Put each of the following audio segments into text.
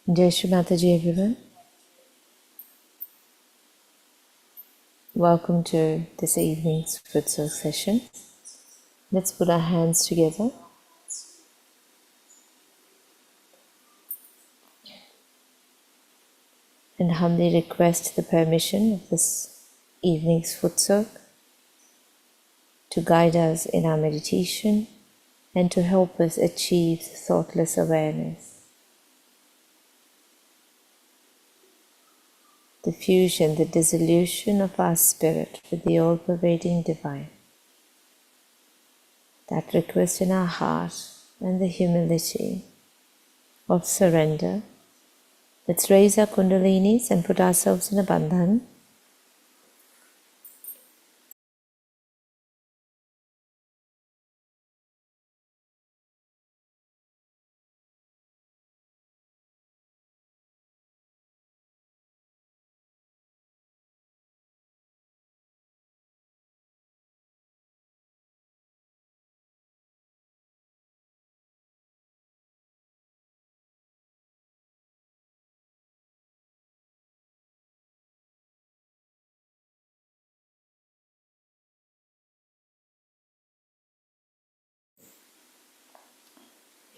Shri Mataji, everyone. Welcome to this evening's Futsal session. Let's put our hands together and humbly request the permission of this evening's Futsal to guide us in our meditation and to help us achieve thoughtless awareness. The fusion, the dissolution of our spirit with the all-pervading divine. That request in our heart and the humility of surrender. Let's raise our Kundalinis and put ourselves in a bandhan.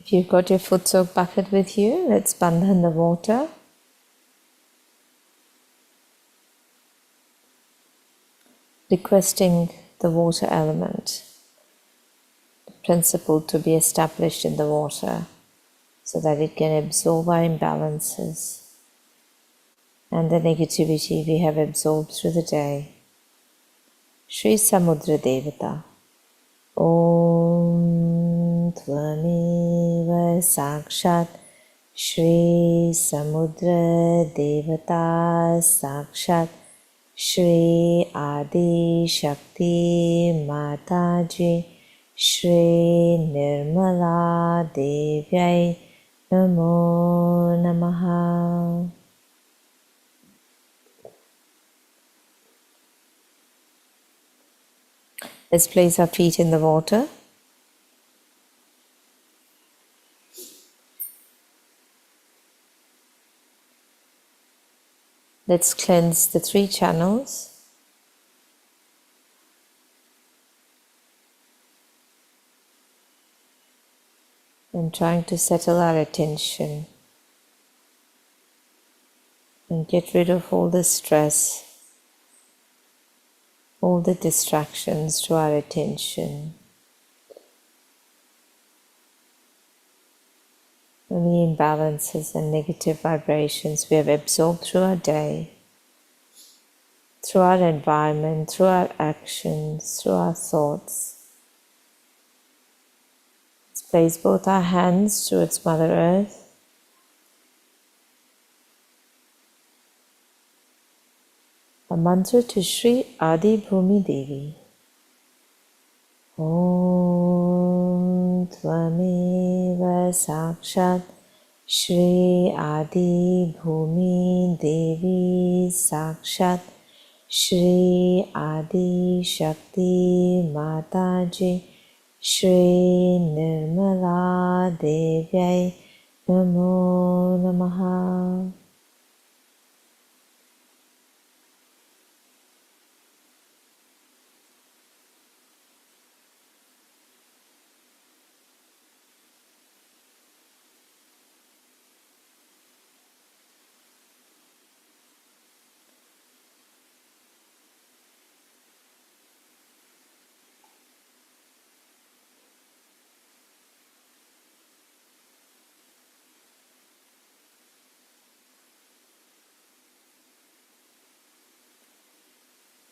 If you've got your foot soak bucket with you, let's bandhan the water. Requesting the water element, the principle to be established in the water so that it can absorb our imbalances and the negativity we have absorbed through the day. Shri Samudra Devata. Om Tvameva Sakshat Shri Samudra Devata Sakshat Shri Adi Shakti Mataji Shri Nirmala Devyai Namo Namaha. Let's place our feet in the water. Let's cleanse the 3 channels. And trying to settle our attention and get rid of all the stress, all the distractions to our attention, any imbalances and negative vibrations we have absorbed through our day, through our environment, through our actions, through our thoughts. Let's place both our hands towards Mother Earth. A mantra to Shri Adi Bhumi Devi. Om Tvameva Sakshat Shri Adi Bhumi Devi Sakshat Shri Adi Shakti Mataji Shri Nirmala Devyai Namo Namaha.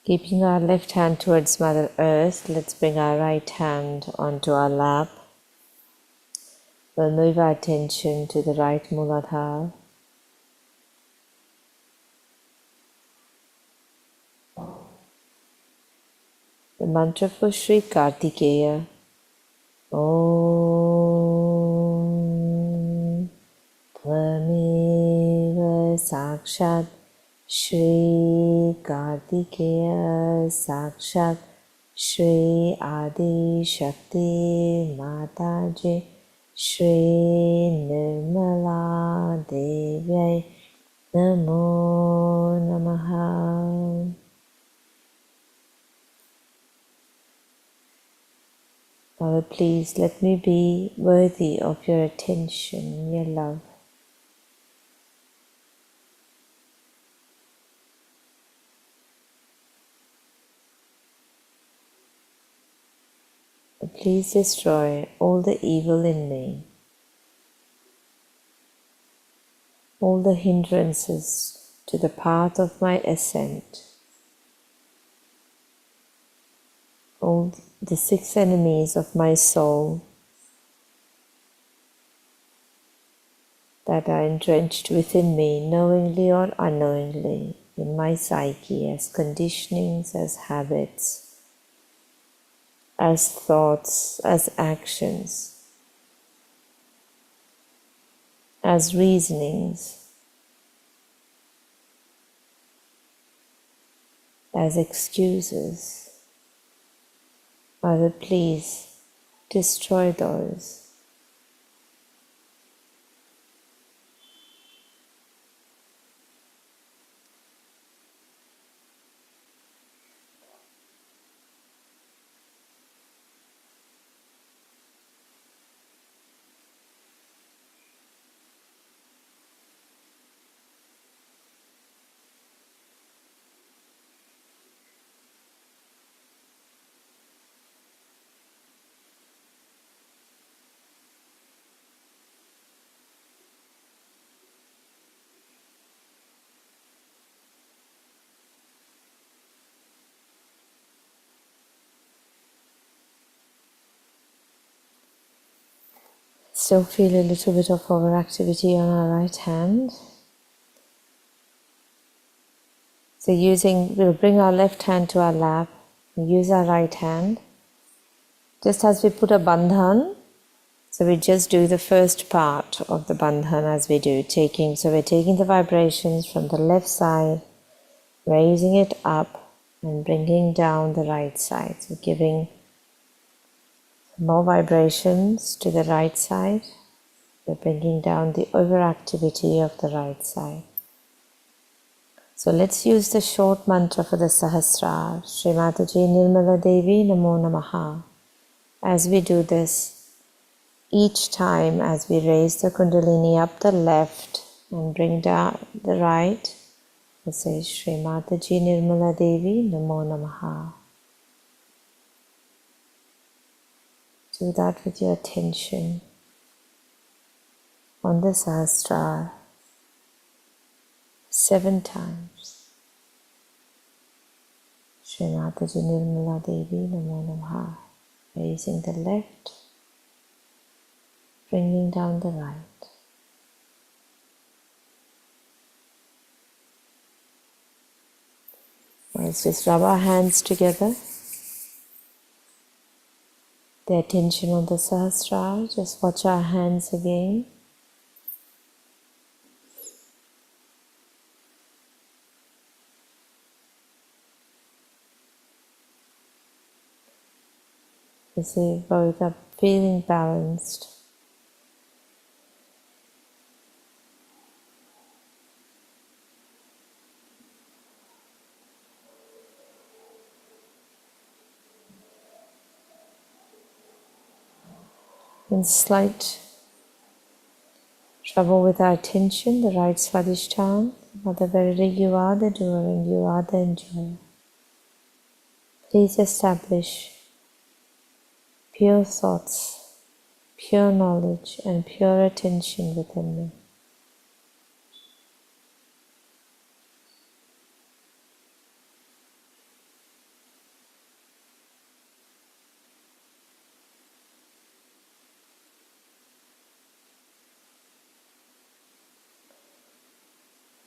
Keeping our left hand towards Mother Earth, let's bring our right hand onto our lap. We'll move our attention to the right Muladhara. The mantra for Shri Kartikeya. Om Tvameva Sakshat Shri Kartikeya Sakshat Shri Adi Shakti Mataji Shri Nirmala Devi Sahaja Namo Namaha. Lord, please let me be worthy of your attention, your love. Please destroy all the evil in me, all the hindrances to the path of my ascent, all the 6 enemies of my soul that are entrenched within me, knowingly or unknowingly, in my psyche, as conditionings, as habits, as thoughts, as actions, as reasonings, as excuses. Father, please destroy those. Still feel a little bit of overactivity on our right hand. So we'll bring our left hand to our lap and use our right hand. Just as we put a bandhan, so we just do the first part of the bandhan as we do, so we're taking the vibrations from the left side, raising it up and bringing down the right side. So giving more vibrations to the right side. We're bringing down the overactivity of the right side. So let's use the short mantra for the Sahasrara. Shri Mataji Nirmala Devi Namo Namaha. As we do this, each time as we raise the Kundalini up the left and bring down the right, we say Shri Mataji Nirmala Devi Namo Namaha. Do that with your attention on the Sahasrara 7 times. Shri Mataji Nirmala Devi Namo Namaha. Raising the left, bringing down the right. Let's just rub our hands together. The attention on the Sahasrara, just watch our hands again. You see, both are feeling balanced. In slight trouble with our attention, the right Swadhisthana, Mother Verity, you are the doer and you are the enjoyer. Please establish pure thoughts, pure knowledge and pure attention within me.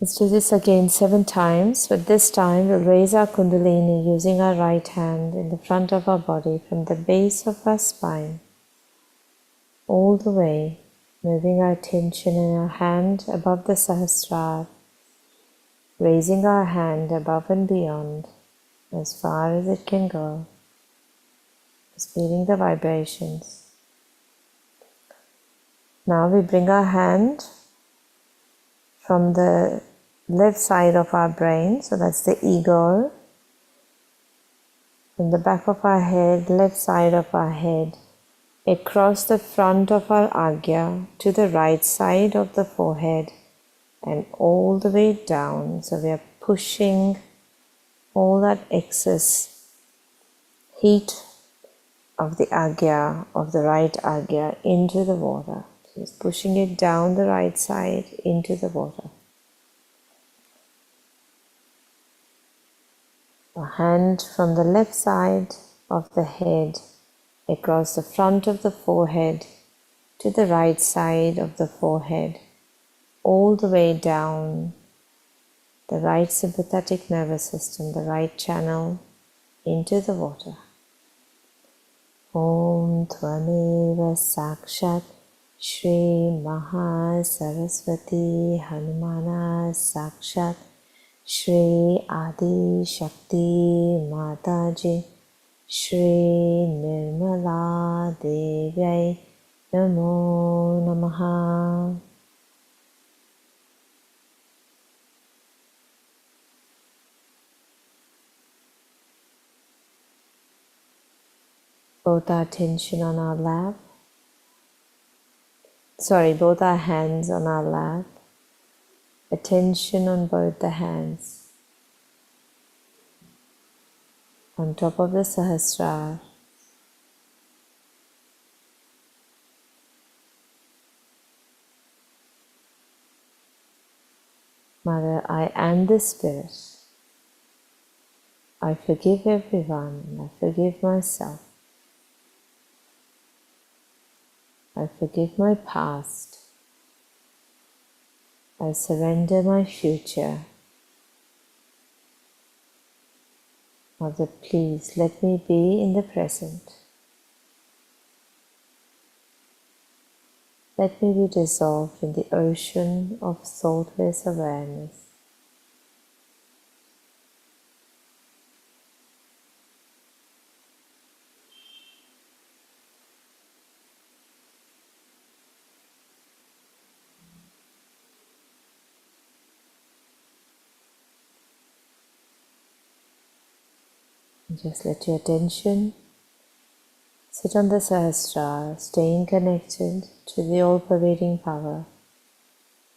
Let's do this again 7 times, but this time we'll raise our Kundalini using our right hand in the front of our body from the base of our spine all the way, moving our attention in our hand above the Sahasrara, raising our hand above and beyond as far as it can go, just feeling the vibrations. Now we bring our hand from the left side of our brain, so that's the ego, from the back of our head, left side of our head, across the front of our agya to the right side of the forehead and all the way down. So we are pushing all that excess heat of the agya, of the right agya, into the water. Just pushing it down the right side into the water. A hand from the left side of the head across the front of the forehead to the right side of the forehead, all the way down the right sympathetic nervous system, the right channel, into the water. Om Tvameva Sakshat Shri Mahasaraswati Hanumana Sakshat Shri Adi Shakti Mataji Shri Nirmala Devyai Namo Namaha. Both our attention on our lap. Both our hands on our lap. Attention on both the hands. On top of the Sahasrara. Mother, I am the Spirit. I forgive everyone. I forgive myself. I forgive my past. I surrender my future. Mother, please let me be in the present. Let me be dissolved in the ocean of thoughtless awareness. Just let your attention sit on the Sahasrara, staying connected to the all-pervading power,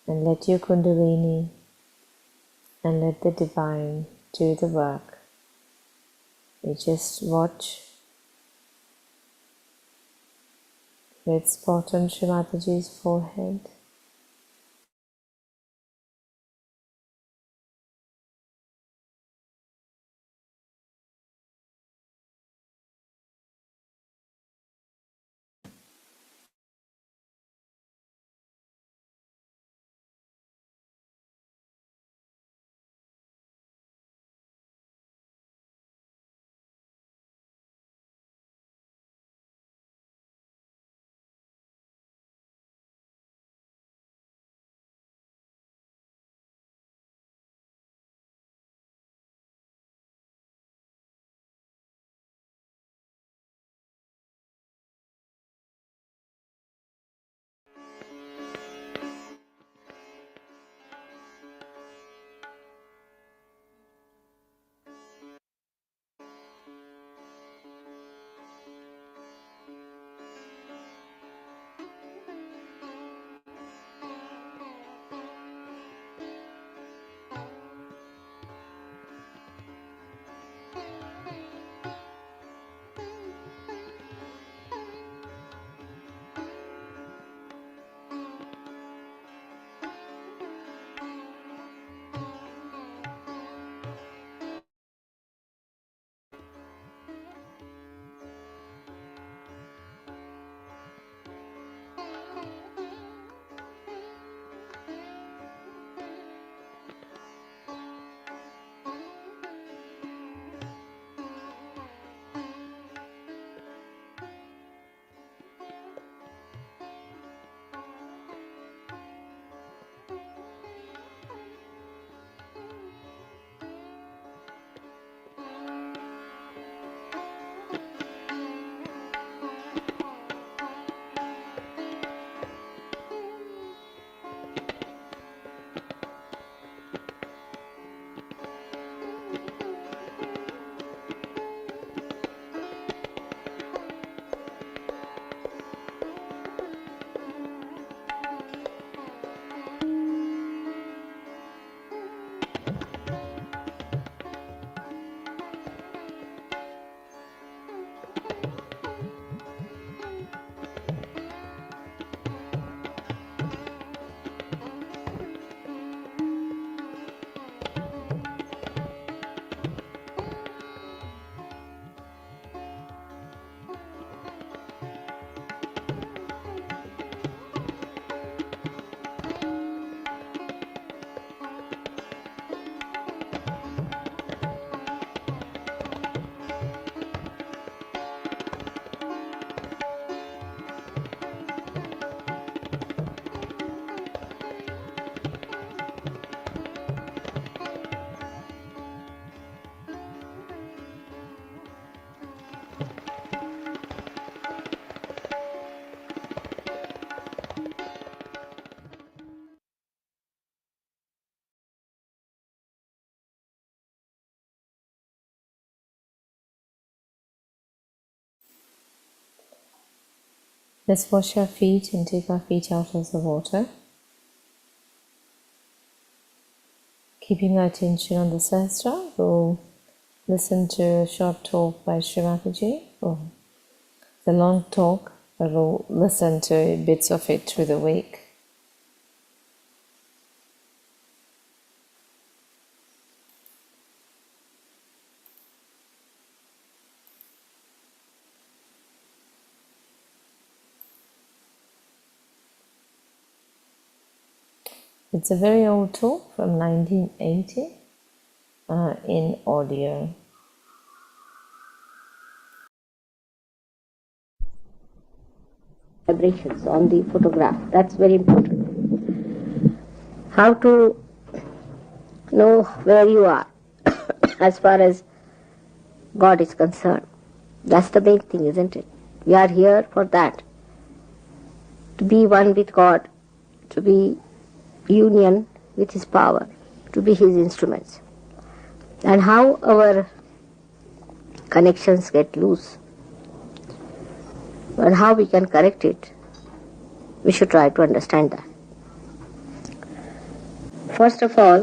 and let your Kundalini and let the Divine do the work. We just watch red spot on Shri Mataji's forehead. Let's wash our feet and take our feet out of the water. Keeping our attention on the Sahasrara, we'll listen to a short talk by Shri Mataji. The long talk, but we'll listen to bits of it through the week. It's a very old talk from 1980 in audio. Vibrations on the photograph. That's very important. How to know where you are as far as God is concerned. That's the main thing, isn't it? We are here for that. To be one with God, to be union with His power, to be His instruments. And how our connections get loose and how we can correct it, we should try to understand that. First of all,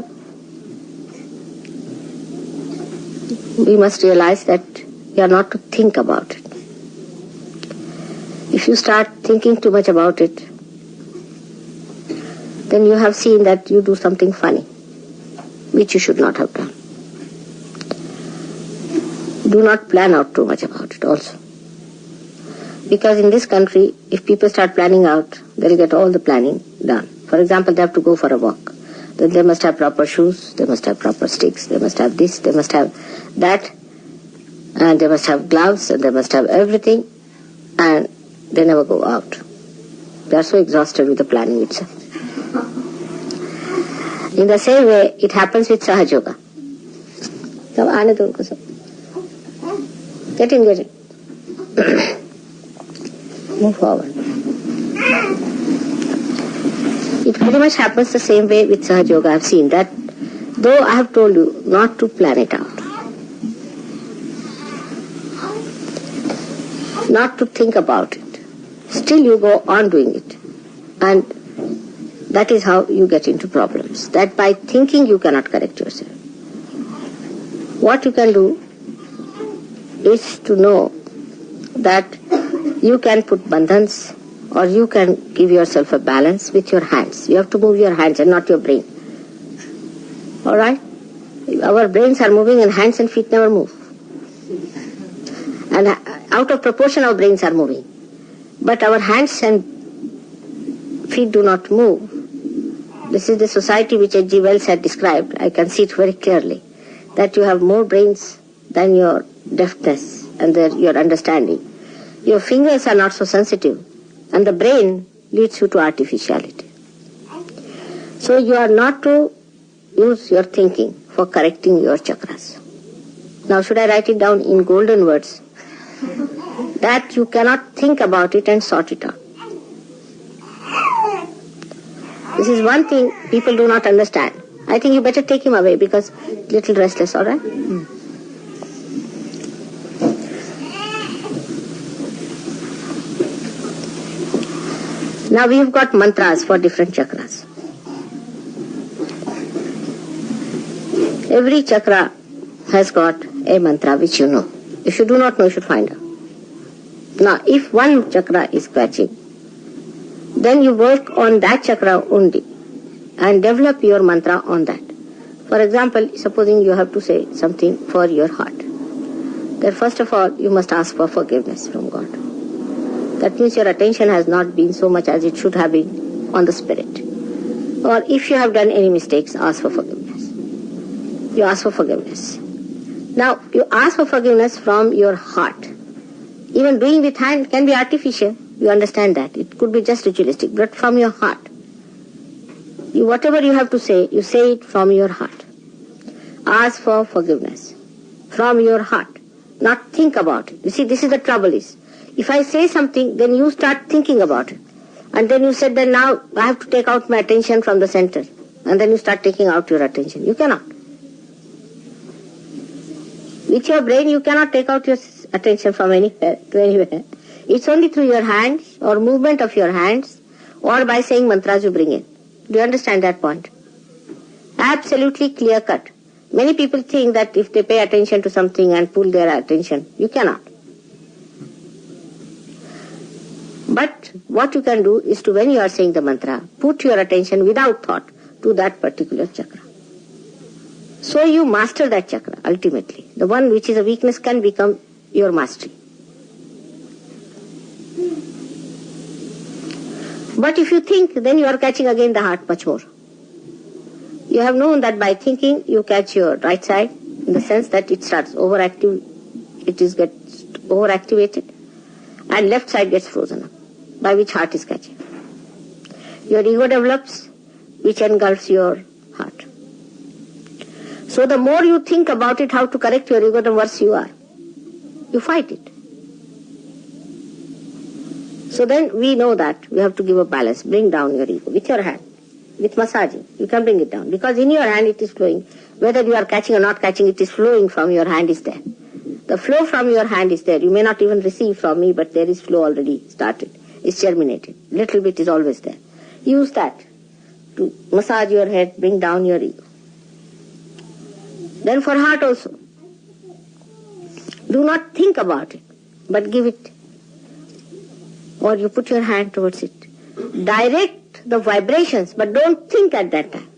we must realize that we are not to think about it. If you start thinking too much about it, then you have seen that you do something funny, which you should not have done. Do not plan out too much about it also. Because in this country, if people start planning out, they'll get all the planning done. For example, they have to go for a walk. Then they must have proper shoes, they must have proper sticks, they must have this, they must have that, and they must have gloves, and they must have everything, and they never go out. They are so exhausted with the planning itself. In the same way, it happens with Sahaja Yoga. Get in. Move forward. It very much happens the same way with Sahaja Yoga. I have seen that, though I have told you not to plan it out, not to think about it, still you go on doing it. And that is how you get into problems. That by thinking you cannot correct yourself. What you can do is to know that you can put bandhans or you can give yourself a balance with your hands. You have to move your hands and not your brain. Alright? Our brains are moving and hands and feet never move. And out of proportion our brains are moving. But our hands and feet do not move. This is the society which H.G. Wells had described. I can see it very clearly. That you have more brains than your deftness and your understanding. Your fingers are not so sensitive, and the brain leads you to artificiality. So you are not to use your thinking for correcting your chakras. Now should I write it down in golden words? That you cannot think about it and sort it out. This is one thing people do not understand. I think you better take him away because little restless, all right? Now we have got mantras for different chakras. Every chakra has got a mantra which you know. If you do not know, you should find out. Now, if one chakra is scratching, then you work on that chakra only and develop your mantra on that. For example, supposing you have to say something for your heart. Then first of all, you must ask for forgiveness from God. That means your attention has not been so much as it should have been on the spirit. Or if you have done any mistakes, ask for forgiveness. You ask for forgiveness. Now, you ask for forgiveness from your heart. Even doing with hand can be artificial. You understand that. It could be just ritualistic, but from your heart. Whatever you have to say, you say it from your heart. Ask for forgiveness from your heart. Not think about it. You see, this is the trouble is. If I say something, then you start thinking about it. And then you said that now I have to take out my attention from the center. And then you start taking out your attention. You cannot. With your brain, you cannot take out your attention from anywhere to anywhere. It's only through your hands or movement of your hands or by saying mantras you bring in. Do you understand that point? Absolutely clear cut. Many people think that if they pay attention to something and pull their attention, you cannot. But what you can do is to, when you are saying the mantra, put your attention without thought to that particular chakra. So you master that chakra ultimately. The one which is a weakness can become your mastery. But if you think, then you are catching again the heart much more. You have known that by thinking you catch your right side in the sense that it starts overactive, gets overactivated, and left side gets frozen up, by which heart is catching. Your ego develops, which engulfs your heart. So the more you think about it, how to correct your ego, the worse you are. You fight it. So then we know that we have to give a balance, bring down your ego with your hand. With massaging, you can bring it down. Because in your hand it is flowing. Whether you are catching or not catching, it is flowing from your hand is there. The flow from your hand is there. You may not even receive from me, but there is flow already started. It's germinated. Little bit is always there. Use that to massage your head, bring down your ego. Then for heart also. Do not think about it, but give it. Or you put your hand towards it. Direct the vibrations, but don't think at that time.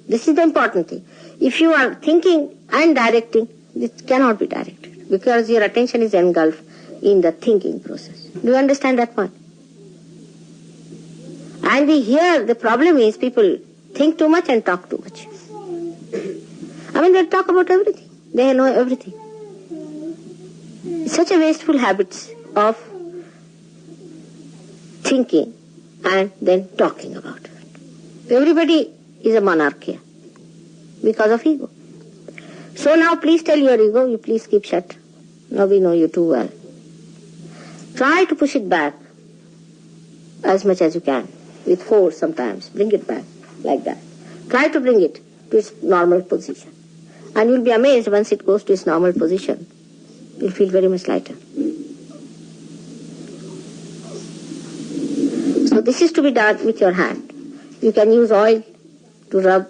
This is the important thing. If you are thinking and directing, it cannot be directed because your attention is engulfed in the thinking process. Do you understand that point? And the problem is people think too much and talk too much. I mean, they talk about everything. They know everything. It's such a wasteful habit of thinking and then talking about it. Everybody is a monarch here because of ego. So now please tell your ego, you please keep shut. Now we know you too well. Try to push it back as much as you can, with force sometimes. Bring it back like that. Try to bring it to its normal position. And you'll be amazed once it goes to its normal position. You'll feel very much lighter. So this is to be done with your hand. You can use oil to rub,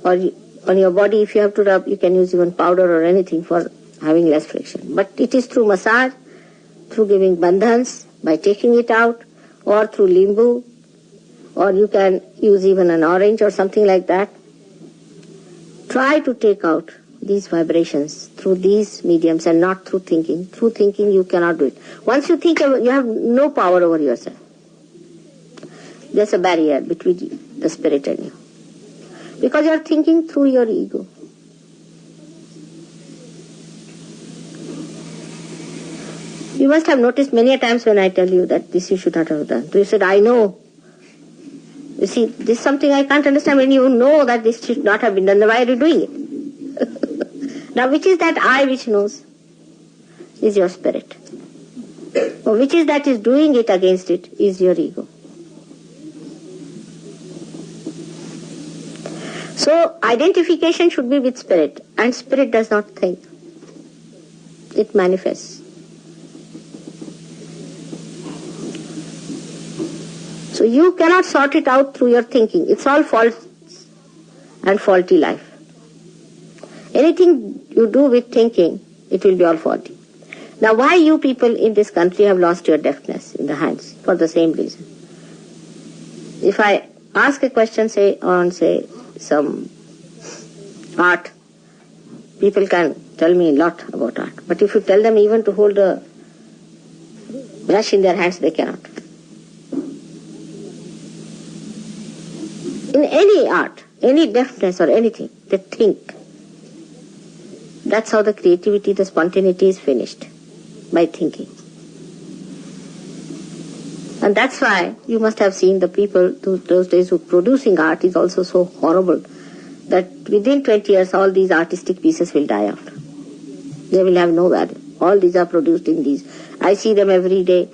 or on your body if you have to rub, you can use even powder or anything for having less friction. But it is through massage, through giving bandhans, by taking it out, or through limbu, or you can use even an orange or something like that. Try to take out these vibrations through these mediums and not through thinking. Through thinking you cannot do it. Once you think, you have no power over yourself. There's a barrier between the spirit and you. Because you are thinking through your ego. You must have noticed many a times when I tell you that this you should not have done. So you said, I know. You see, this is something I can't understand. When you know that this should not have been done, then why are you doing it? Now which is that I which knows? Is your spirit. Or which is that is doing it against it is your ego. So identification should be with spirit, and spirit does not think. It manifests. So you cannot sort it out through your thinking. It's all false and faulty life. Anything you do with thinking, it will be all faulty. Now why you people in this country have lost your deftness in the hands? For the same reason. If I ask a question, say some art, people can tell me a lot about art. But if you tell them even to hold a brush in their hands, they cannot. In any art, any deftness or anything, they think. That's how the creativity, the spontaneity is finished, by thinking. And that's why you must have seen the people those days who producing art is also so horrible that within 20 years all these artistic pieces will die out. They will have no value. All these are produced in these. I see them every day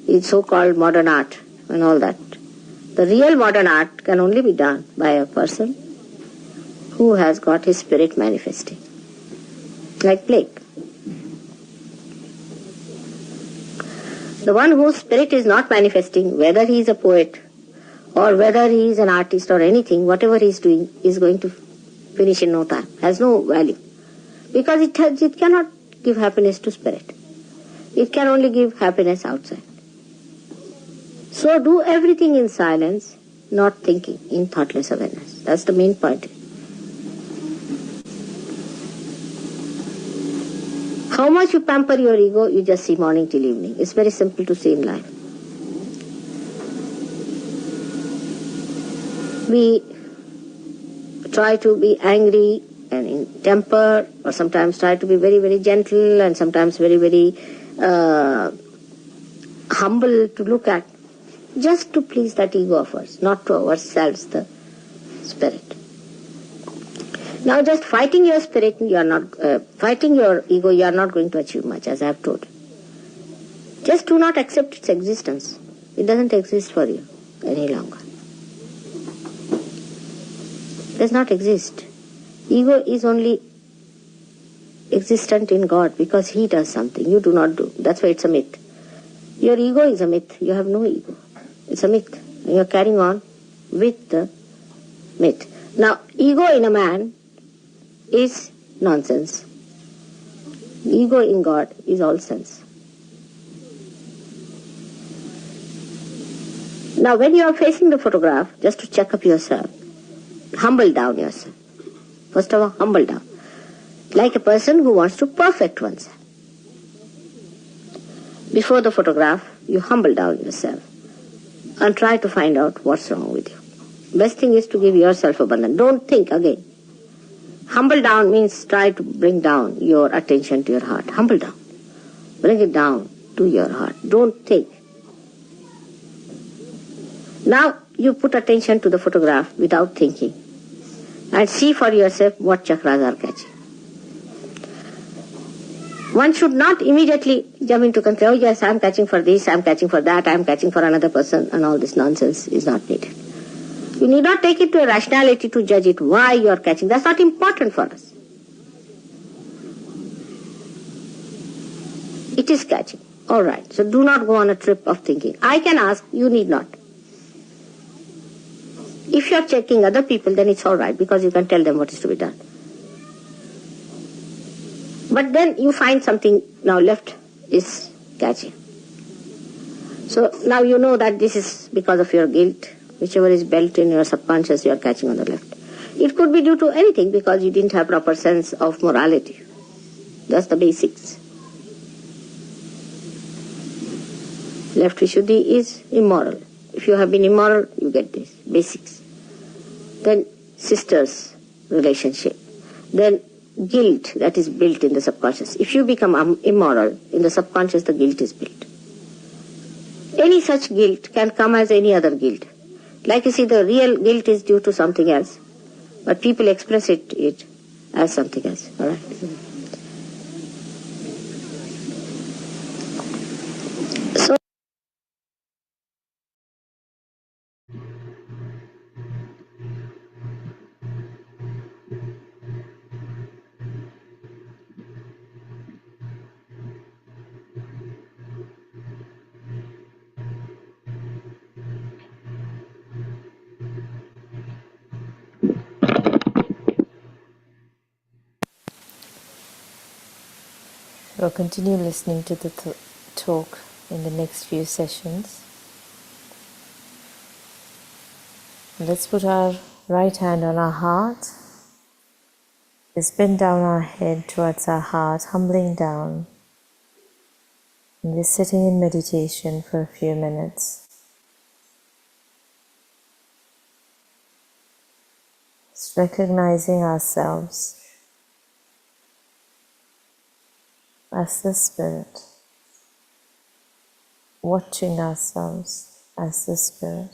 in so-called modern art and all that. The real modern art can only be done by a person who has got his spirit manifesting. Like plague. The one whose spirit is not manifesting, whether he is a poet or whether he is an artist or anything, whatever he is doing is going to finish in no time, has no value. Because it cannot give happiness to spirit. It can only give happiness outside. So do everything in silence, not thinking, in thoughtless awareness. That's the main point. How much you pamper your ego, you just see morning till evening. It's very simple to see in life. We try to be angry and in temper, or sometimes try to be very, very gentle, and sometimes very, very humble to look at, just to please that ego of ours, not to ourselves, the spirit. Now just fighting your spirit, fighting your ego, you are not going to achieve much, as I have told. Just do not accept its existence. It doesn't exist for you any longer. It does not exist. Ego is only existent in God because He does something. You do not do. That's why it's a myth. Your ego is a myth. You have no ego. It's a myth. And you're carrying on with the myth. Now, ego in a man is nonsense. Ego in God is all sense. Now, when you are facing the photograph, just to check up yourself, humble down yourself. First of all, humble down. Like a person who wants to perfect oneself. Before the photograph, you humble down yourself and try to find out what's wrong with you. Best thing is to give yourself abundance. Don't think again. Humble down means try to bring down your attention to your heart. Humble down. Bring it down to your heart. Don't think. Now you put attention to the photograph without thinking and see for yourself what chakras are catching. One should not immediately jump into conclusion, oh yes, I am catching for this, I am catching for that, I am catching for another person, and all this nonsense is not needed. You need not take it to a rationality to judge it, why you are catching. That's not important for us. It is catching. All right. So do not go on a trip of thinking. I can ask, you need not. If you are checking other people, then it's all right because you can tell them what is to be done. But then you find something now left is catching. So now you know that this is because of your guilt. Whichever is built in your subconscious, you are catching on the left. It could be due to anything because you didn't have proper sense of morality. That's the basics. Left Vishuddhi is immoral. If you have been immoral, you get this. Basics. Then sisters relationship. Then guilt that is built in the subconscious. If you become immoral, in the subconscious the guilt is built. Any such guilt can come as any other guilt. Like you see, the real guilt is due to something else, but people express it as something else. All right. So We'll continue listening to the talk in the next few sessions. Let's put our right hand on our heart. Just bend down our head towards our heart, humbling down. And we're sitting in meditation for a few minutes. Just recognizing ourselves as the Spirit, watching ourselves as the Spirit,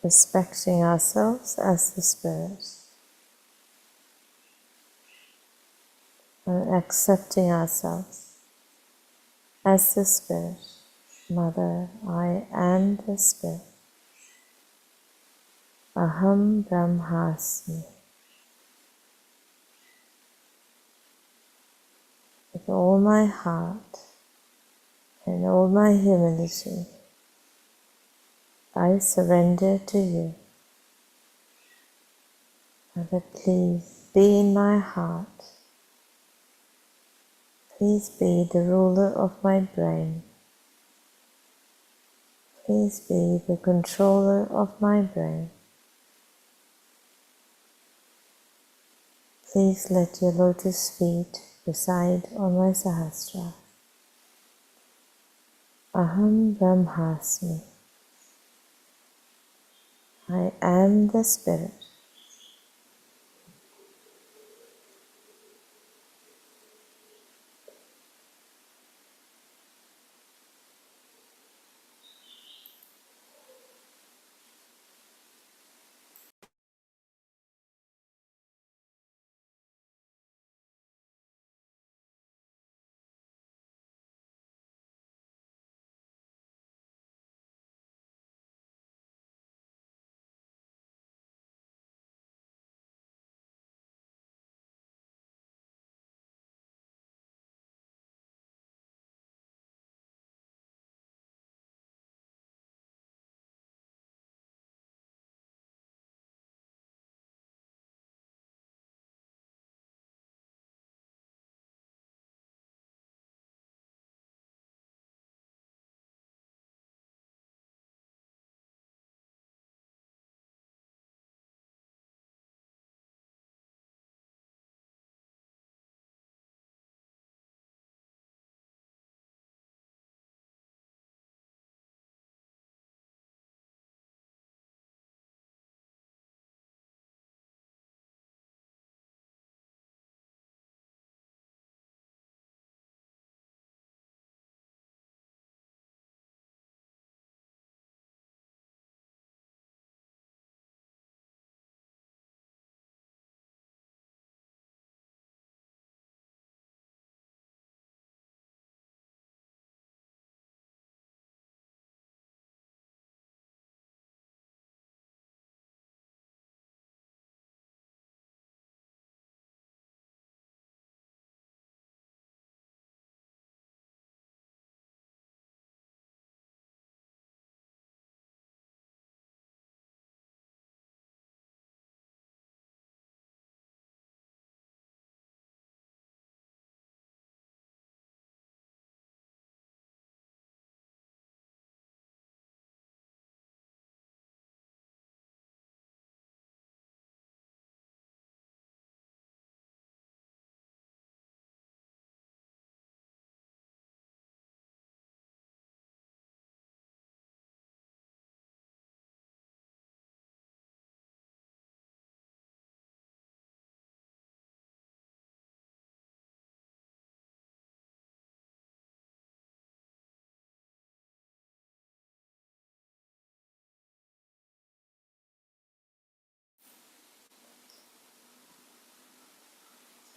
respecting ourselves as the Spirit, and accepting ourselves as the Spirit. Mother, I am the Spirit. Aham Brahmasmi. With all my heart, In all my humility, I surrender to you. Father, please be in my heart. Please be the ruler of my brain. Please be the controller of my brain. Please let your lotus feet reside on my Sahasrara. Aham Brahmasmi. I am the Spirit.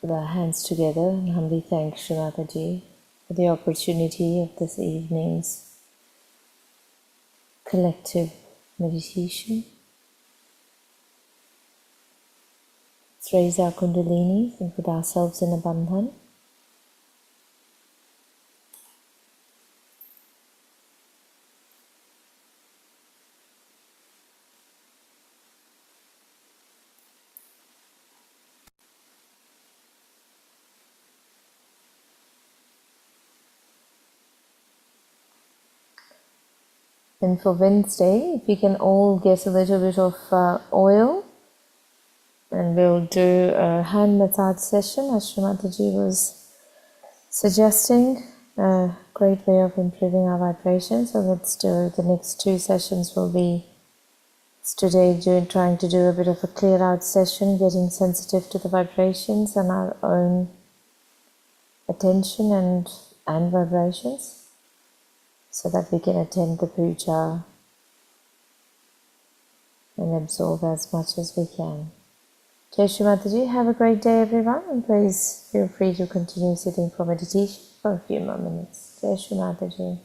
Put our hands together and humbly thank Shri Mataji for the opportunity of this evening's collective meditation. Let's raise our Kundalini and put ourselves in a bandhan. And for Wednesday, if we can all get a little bit of oil, and we'll do a hand massage session as Shri Mataji was suggesting. A great way of improving our vibration. So let's do the next two sessions will be today trying to do a bit of a clear out session, getting sensitive to the vibrations and our own attention and vibrations, so that we can attend the puja and absorb as much as we can. Jai Shri Mataji, have a great day everyone, and please feel free to continue sitting for meditation for a few more minutes. Jai Shri Mataji.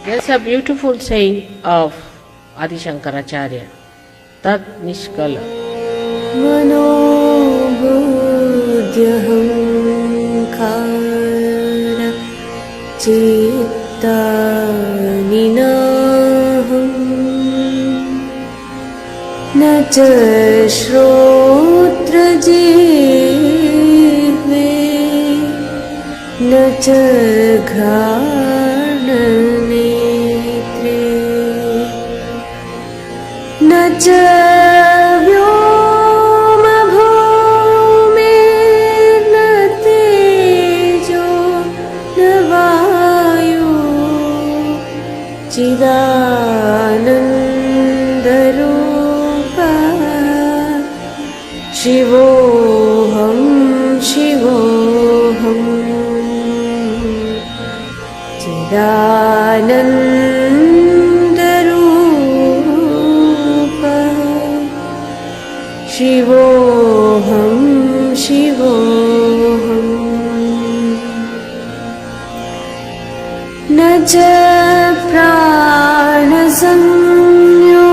There's a beautiful saying of Adi Shankaracharya, Tad Nishkala. Manobuddhyahankara citta ninaham na ca shrotra jihve na ca ghana netre na ca vyoma bhumir na tejo na vayu chidanandarupa shivoham shivoham chidanandarupa shivoham shivoham na ca pranasamyo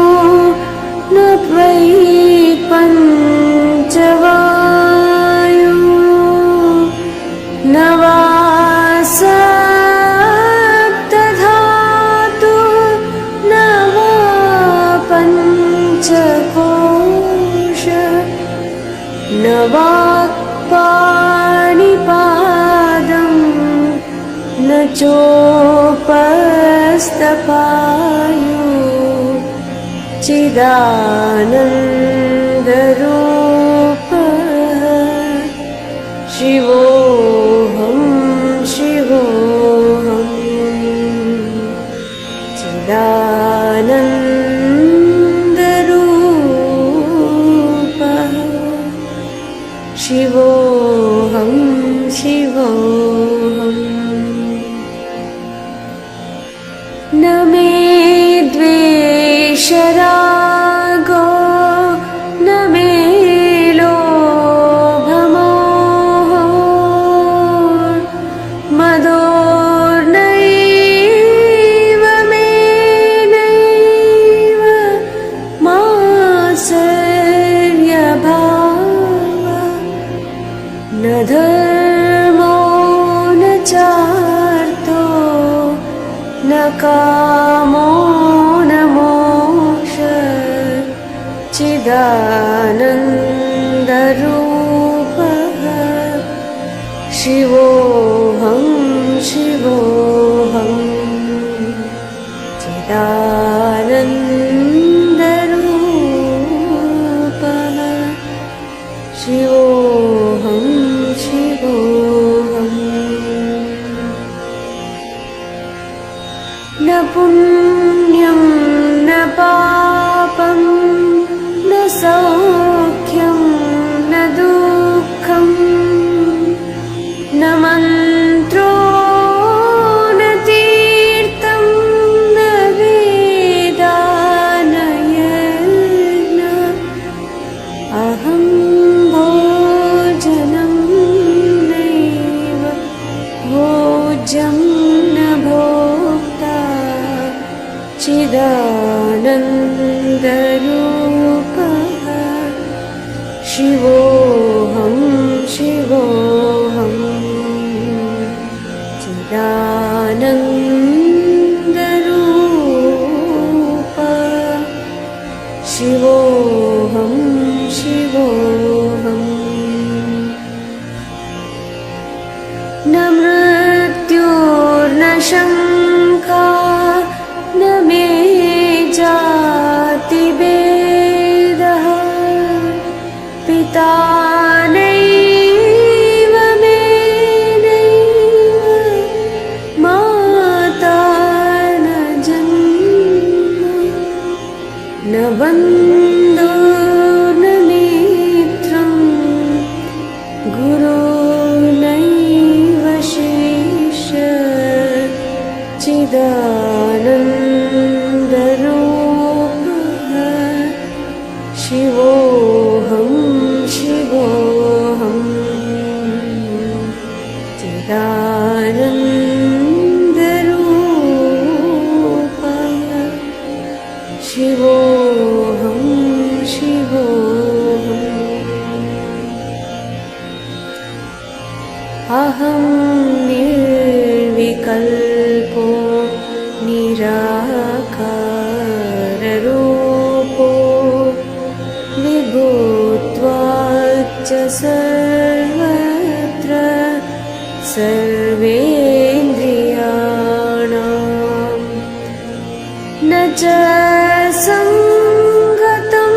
na tvai panchavayu na vasaptadhatu na va panchakosha na vakpanipadam na chopastapayu chidanandarupa shivoham shivoham chidanandarupa shivoham shivoham na me dvesharago na me lobhamoho madornaiva me naiva masarya bhava na dharmo na charto na kamo na moksha chidanandarupa shivoham shivoham chidanandarupa shivoham shivoham na punyam na papam na saukyam na dukkham na mantro na tirtham na veda na yajna aham bhojanam naiva bhojam na bhokta chidanandarupa shivoham shivoham chidanandarupa shivoham shivoham na mrityurna shankha na me jati bedah pita naiva me naiva mata na janma na bandho na mitram guru naiva shisha chidanandarupa shivoham shivoham अहं निर्विकल्पो निराकाररूपो विभूत्वाच्च सर्वत्र सर्वेन्द्रियाणां न च संगतं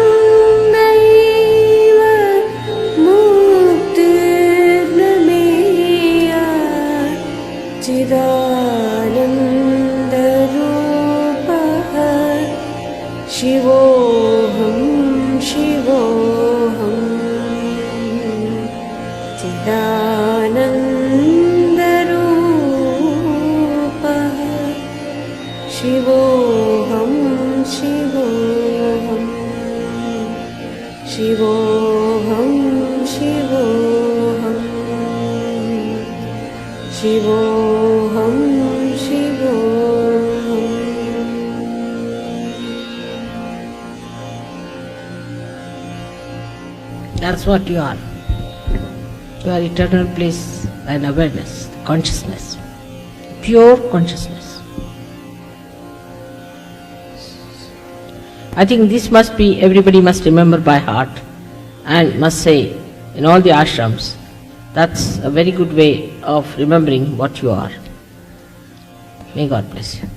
नैव मुक्तिर्न मेया चिदानन्दरूपः शिवोऽहं शिवोऽहं चिदानन्दरूपः शिवोऽहं शिवोऽहं शिवोऽहं शिवोऽहं शिवोऽहं शिवोऽहम्. That's what you are. You are eternal bliss and awareness, consciousness, pure consciousness. I think this must be, everybody must remember by heart and must say in all the ashrams. That's a very good way of remembering what you are. May God bless you.